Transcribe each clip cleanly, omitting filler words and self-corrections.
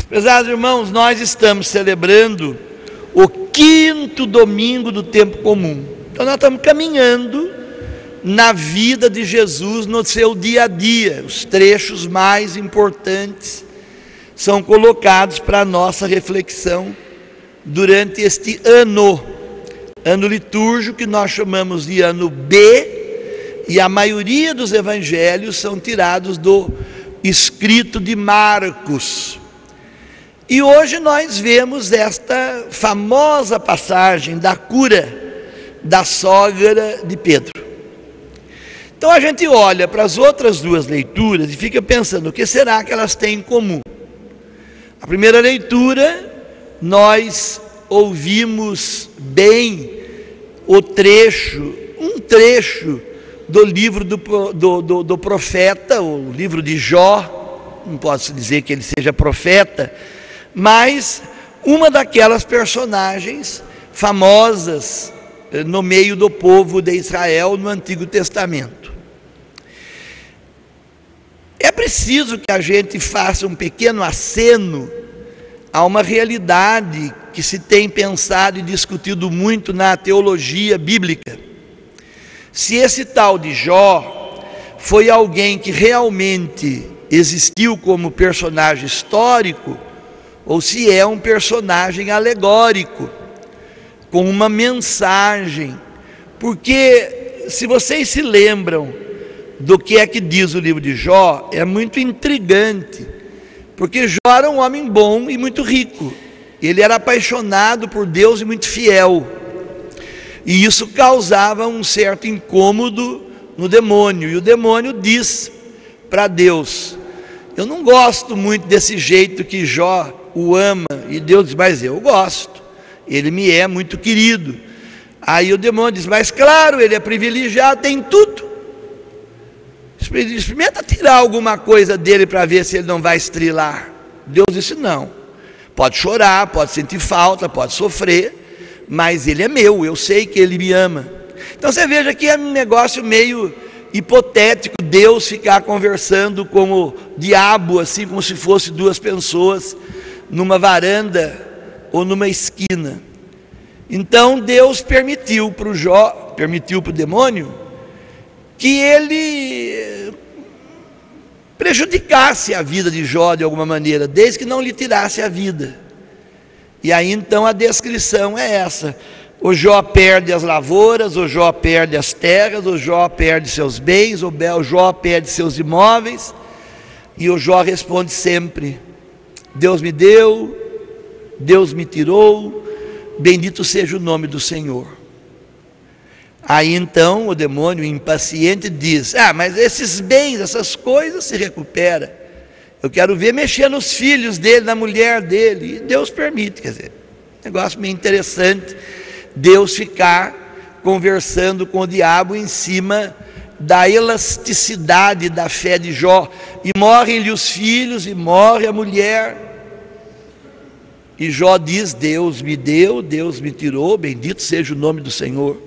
Prezados irmãos, nós estamos celebrando o 5º domingo do tempo comum. Então nós estamos caminhando na vida de Jesus no seu dia a dia. Os trechos mais importantes são colocados para a nossa reflexão durante este ano litúrgico que nós chamamos de ano B, e a maioria dos evangelhos são tirados do escrito de Marcos. E hoje nós vemos esta famosa passagem da cura da sogra de Pedro. Então a gente olha para as outras duas leituras e fica pensando, o que será que elas têm em comum? A primeira leitura, nós ouvimos bem um trecho do livro do profeta, o livro de Jó. Não posso dizer que ele seja profeta, mas uma daquelas personagens famosas no meio do povo de Israel no Antigo Testamento. É preciso que a gente faça um pequeno aceno a uma realidade que se tem pensado e discutido muito na teologia bíblica. Se esse tal de Jó foi alguém que realmente existiu como personagem histórico, ou se é um personagem alegórico, com uma mensagem. Porque, se vocês se lembram do que é que diz o livro de Jó, é muito intrigante, porque Jó era um homem bom e muito rico, ele era apaixonado por Deus e muito fiel, e isso causava um certo incômodo no demônio, e o demônio diz para Deus: eu não gosto muito desse jeito que Jó o ama. E Deus diz: mas eu gosto, ele me é muito querido. Aí o demônio diz: mas claro, ele é privilegiado, tem tudo, experimenta tirar alguma coisa dele para ver se ele não vai estrilar. Deus disse: não, pode chorar, pode sentir falta, pode sofrer, mas ele é meu, eu sei que ele me ama. Então você veja que é um negócio meio hipotético Deus ficar conversando com o diabo, assim como se fosse duas pessoas numa varanda ou numa esquina. Então Deus permitiu para o Jó, permitiu para o demônio, que ele prejudicasse a vida de Jó de alguma maneira, desde que não lhe tirasse a vida. E aí então a descrição é essa: o Jó perde as lavouras, o Jó perde as terras, o Jó perde seus bens, o Jó perde seus imóveis, e o Jó responde sempre: Deus me deu, Deus me tirou, bendito seja o nome do Senhor. Aí então o demônio impaciente diz: mas esses bens, essas coisas se recuperam, eu quero ver mexer nos filhos dele, na mulher dele. E Deus permite. Quer dizer, negócio meio interessante Deus ficar conversando com o diabo em cima da elasticidade da fé de Jó. E morrem-lhe os filhos, e morre a mulher, e Jó diz: Deus me deu, Deus me tirou, bendito seja o nome do Senhor.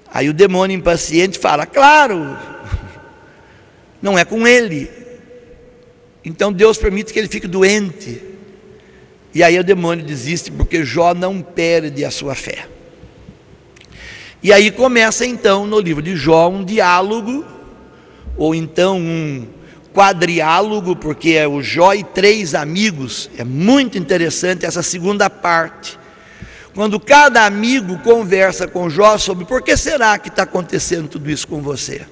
Aí o demônio impaciente fala: claro, não é com ele. Então Deus permite que ele fique doente, e aí o demônio desiste, porque Jó não perde a sua fé. E aí começa então no livro de Jó um diálogo, ou então um quadriálogo, porque é o Jó e 3 amigos. É muito interessante essa segunda parte, quando cada amigo conversa com Jó sobre por que será que está acontecendo tudo isso com você.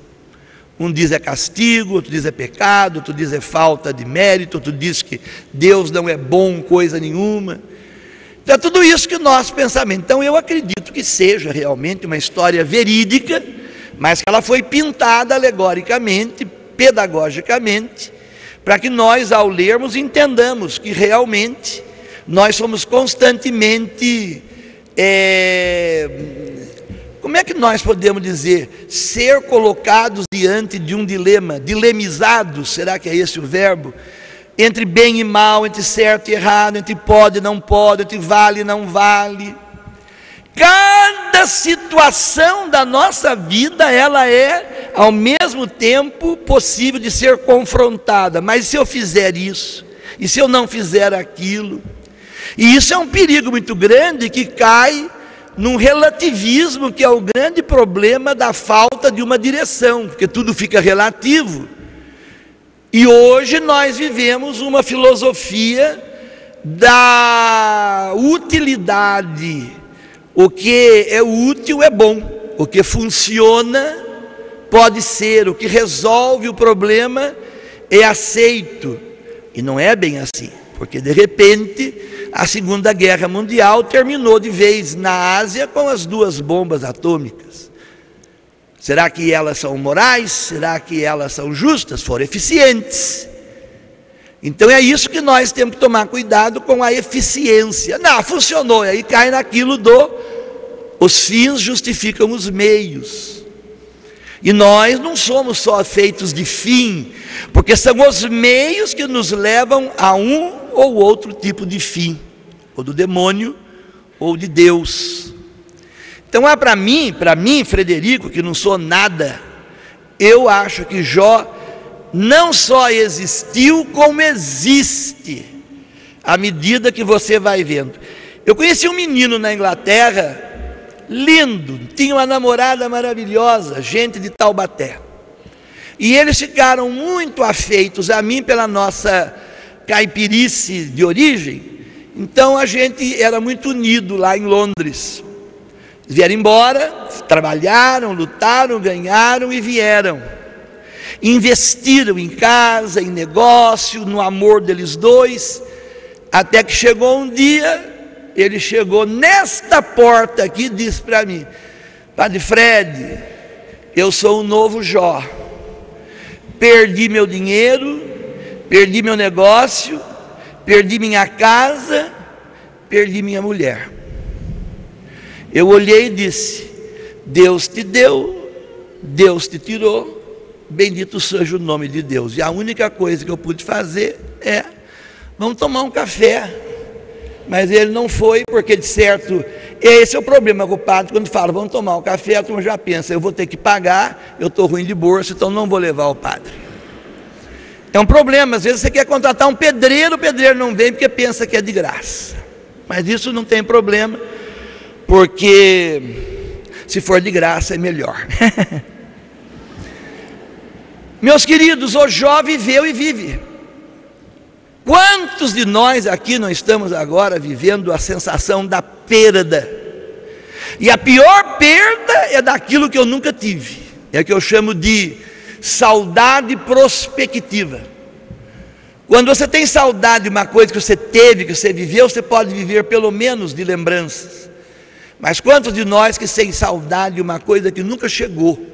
Um diz é castigo, outro diz é pecado, outro diz é falta de mérito, outro diz que Deus não é bom coisa nenhuma. Então é tudo isso que o nosso pensamento. Então eu acredito que seja realmente uma história verídica, mas que ela foi pintada alegoricamente, pedagogicamente, para que nós, ao lermos, entendamos que realmente nós somos constantemente, como é que nós podemos dizer, ser colocados diante de um dilema, dilemizados, será que é esse o verbo? Entre bem e mal, entre certo e errado, entre pode e não pode, entre vale e não vale. Cada situação da nossa vida, ela é ao mesmo tempo possível de ser confrontada. Mas se eu fizer isso, E se eu não fizer aquilo? E isso é um perigo muito grande que cai num relativismo, que é o grande problema da falta de uma direção, porque tudo fica relativo. E hoje nós vivemos uma filosofia da utilidade. O que é útil é bom, o que funciona pode ser, o que resolve o problema é aceito. E não é bem assim, porque de repente a Segunda Guerra Mundial terminou de vez na Ásia com as 2 bombas atômicas. Será que elas são morais? Será que elas são justas? Foram eficientes. Então é isso que nós temos que tomar cuidado com a eficiência. Não, funcionou, e aí cai naquilo os fins justificam os meios. E nós não somos só feitos de fim, porque são os meios que nos levam a um ou outro tipo de fim, ou do demônio, ou de Deus. Então, para mim, Frederico, que não sou nada, eu acho que Jó não só existiu, como existe, à medida que você vai vendo. Eu conheci um menino na Inglaterra, lindo, tinha uma namorada maravilhosa, gente de Taubaté. E eles ficaram muito afeitos a mim pela nossa caipirice de origem. Então a gente era muito unido lá em Londres. Vieram embora, trabalharam, lutaram, ganharam e vieram. Investiram em casa, em negócio, no amor deles dois, até que chegou um dia, ele chegou nesta porta aqui e disse para mim: Padre Fred, eu sou o novo Jó, perdi meu dinheiro, perdi meu negócio, perdi minha casa, perdi minha mulher. Eu olhei e disse: Deus te deu, Deus te tirou, bendito seja o nome de Deus. E a única coisa que eu pude fazer é: vamos tomar um café. Mas ele não foi, porque de certo, esse é o problema com o padre, quando fala vamos tomar um café, a turma já pensa: eu vou ter que pagar, eu estou ruim de bolsa, então não vou levar o padre. É um problema. Às vezes você quer contratar um pedreiro, o pedreiro não vem porque pensa que é de graça. Mas isso não tem problema, porque se for de graça é melhor. Meus queridos, o Jó viveu e vive. Quantos de nós aqui não estamos agora vivendo a sensação da perda? E a pior perda é daquilo que eu nunca tive. É o que eu chamo de saudade prospectiva. Quando você tem saudade de uma coisa que você teve, que você viveu, você pode viver pelo menos de lembranças. Mas quantos de nós que têm saudade de uma coisa que nunca chegou?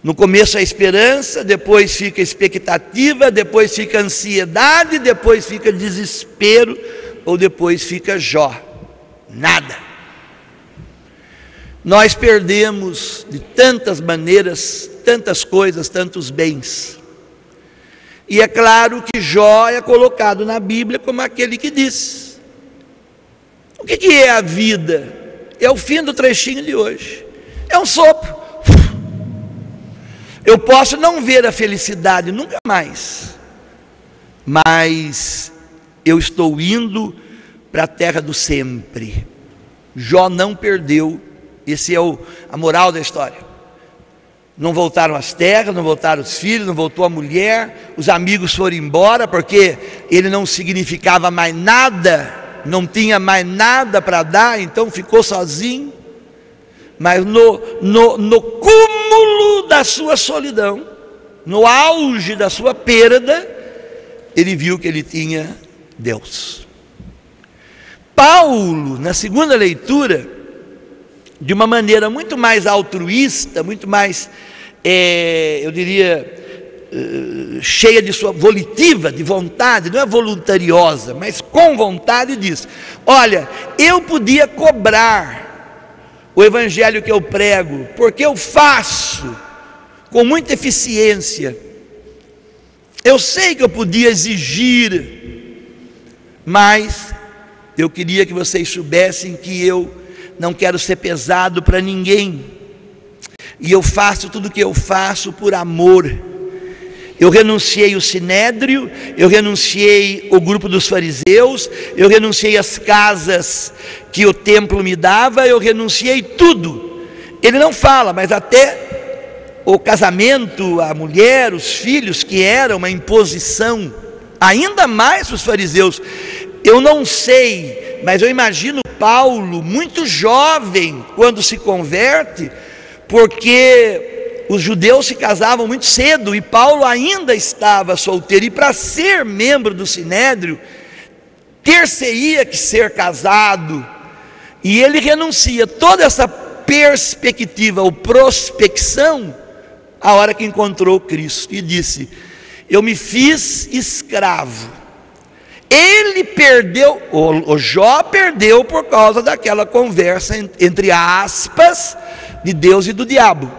No começo a esperança, depois fica expectativa, depois fica ansiedade, depois fica desespero, ou depois fica Jó, nada. Nós perdemos de tantas maneiras, tantas coisas, tantos bens. E é claro que Jó é colocado na Bíblia como aquele que diz: o que é a vida? É o fim do trechinho de hoje, é um sopro. Eu posso não ver a felicidade nunca mais, mas eu estou indo para a terra do sempre. Jó não perdeu, esse é a moral da história. Não voltaram as terras, não voltaram os filhos, não voltou a mulher, os amigos foram embora, porque ele não significava mais nada, não tinha mais nada para dar, então ficou sozinho. Mas no cúmulo da sua solidão, no auge da sua perda, ele viu que ele tinha Deus. Paulo, na segunda leitura, de uma maneira muito mais altruísta, muito mais, eu diria, cheia de sua volitiva, de vontade, não é voluntariosa, mas com vontade, diz: olha, eu podia cobrar o evangelho que eu prego, porque eu faço com muita eficiência. Eu sei que eu podia exigir, mas eu queria que vocês soubessem que eu não quero ser pesado para ninguém, e eu faço tudo o que eu faço por amor. eu renunciei o sinédrio, eu renunciei o grupo dos fariseus, eu renunciei as casas que o templo me dava, eu renunciei tudo. Ele não fala, mas até o casamento, a mulher, os filhos, que era uma imposição, ainda mais para os fariseus. Eu não sei, mas eu imagino Paulo muito jovem quando se converte, porque os judeus se casavam muito cedo e Paulo ainda estava solteiro, e para ser membro do sinédrio ter-se-ia que ser casado, e ele renuncia toda essa perspectiva ou prospecção a hora que encontrou Cristo e disse: eu me fiz escravo. Ele perdeu, o Jó perdeu por causa daquela conversa entre aspas de Deus e do diabo,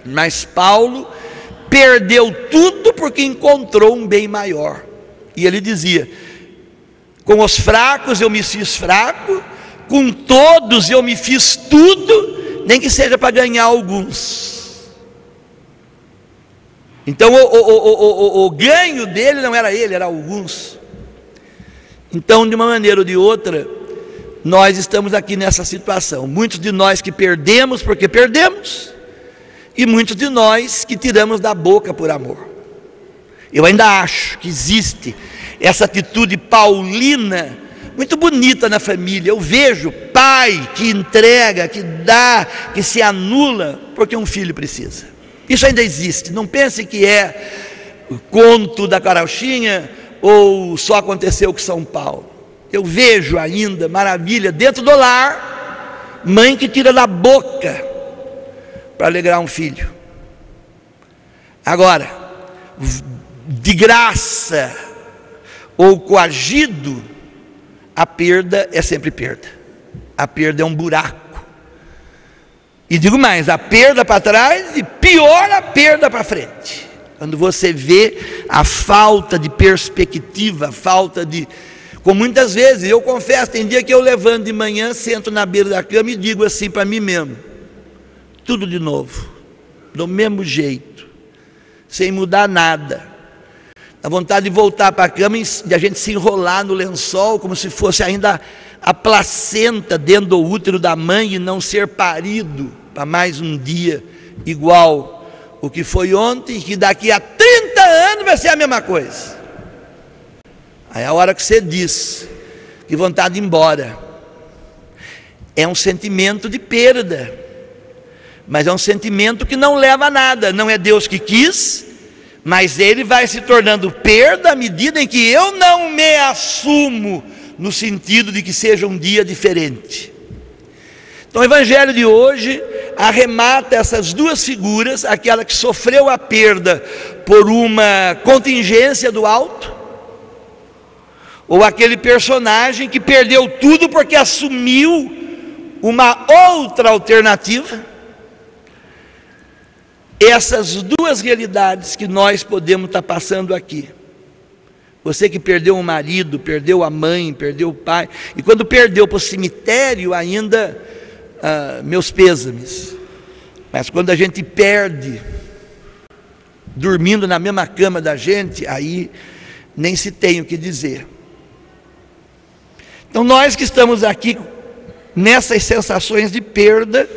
mas Paulo perdeu tudo porque encontrou um bem maior. E ele dizia: com os fracos eu me fiz fraco, com todos eu me fiz tudo, nem que seja para ganhar alguns. Então o ganho dele não era ele, era alguns. Então, de uma maneira ou de outra, nós estamos aqui nessa situação. Muitos de nós que perdemos porque perdemos, e muitos de nós que tiramos da boca por amor. Eu ainda acho que existe essa atitude paulina muito bonita na família. Eu vejo pai que entrega, que dá, que se anula porque um filho precisa. Isso ainda existe. Não pense que é o conto da carochinha ou só aconteceu com São Paulo. Eu vejo ainda maravilha dentro do lar, mãe que tira da boca para alegrar um filho. Agora, de graça ou coagido, a perda é sempre perda. A perda é um buraco. E digo mais, a perda para trás e pior a perda para frente. Quando você vê a falta de perspectiva, a falta de... Como muitas vezes, eu confesso, tem dia que eu levanto de manhã, sento na beira da cama e digo assim para mim mesmo: tudo de novo, do mesmo jeito, sem mudar nada. A vontade de voltar para a cama e de a gente se enrolar no lençol, como se fosse ainda a placenta dentro do útero da mãe e não ser parido para mais um dia igual o que foi ontem, e que daqui a 30 anos vai ser a mesma coisa. Aí é a hora que você diz que vontade de ir embora. É um sentimento de perda, mas é um sentimento que não leva a nada. Não é Deus que quis, mas ele vai se tornando perda à medida em que eu não me assumo, no sentido de que seja um dia diferente. Então o evangelho de hoje arremata essas duas figuras: aquela que sofreu a perda por uma contingência do alto, ou aquele personagem que perdeu tudo porque assumiu uma outra alternativa. Essas duas realidades que nós podemos estar passando aqui. Você que perdeu um marido, perdeu a mãe, perdeu o pai, e quando perdeu para o cemitério ainda, meus pêsames. Mas quando a gente perde dormindo na mesma cama da gente, aí nem se tem o que dizer. Então nós que estamos aqui nessas sensações de perda,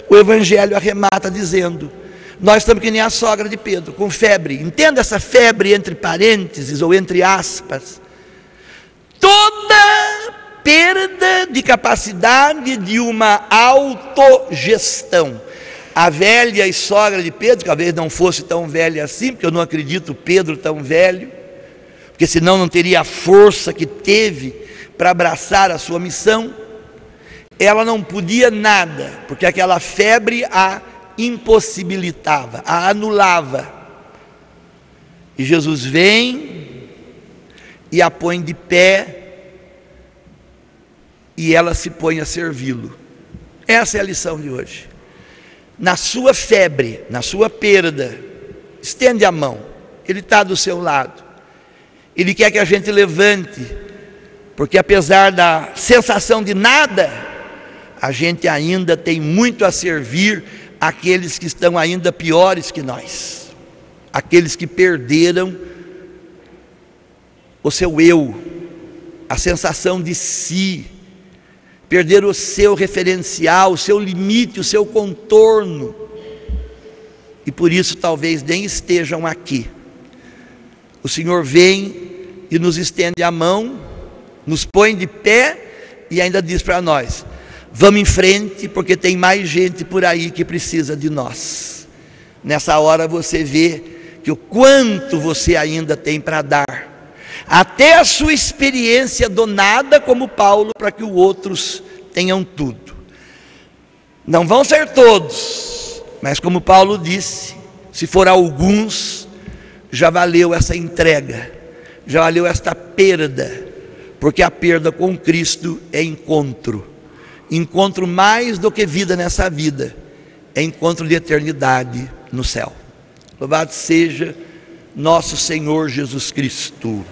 o evangelho arremata dizendo: nós estamos que nem a sogra de Pedro, com febre. Entenda essa febre entre parênteses ou entre aspas. Toda perda de capacidade de uma autogestão. A velha e sogra de Pedro, que talvez não fosse tão velha assim, porque eu não acredito Pedro tão velho, porque senão não teria a força que teve para abraçar a sua missão. Ela não podia nada, porque aquela febre a impossibilitava, a anulava. E Jesus vem e a põe de pé, e ela se põe a servi-lo. Essa é a lição de hoje. Na sua febre, na sua perda, estende a mão. Ele está do seu lado. Ele quer que a gente levante, porque apesar da sensação de nada, a gente ainda tem muito a servir aqueles que estão ainda piores que nós. aqueles que perderam o seu eu, a sensação de si, perderam o seu referencial, o seu limite, o seu contorno, e por isso talvez nem estejam aqui. O Senhor vem e nos estende a mão, nos põe de pé e ainda diz para nós: vamos em frente, porque tem mais gente por aí que precisa de nós. Nessa hora você vê que o quanto você ainda tem para dar, até a sua experiência do nada, como Paulo, para que os outros tenham tudo. Não vão ser todos, mas como Paulo disse, se for alguns, já valeu essa entrega, já valeu esta perda, porque a perda com Cristo é encontro mais do que vida nessa vida, é encontro de eternidade no céu. Louvado seja nosso Senhor Jesus Cristo.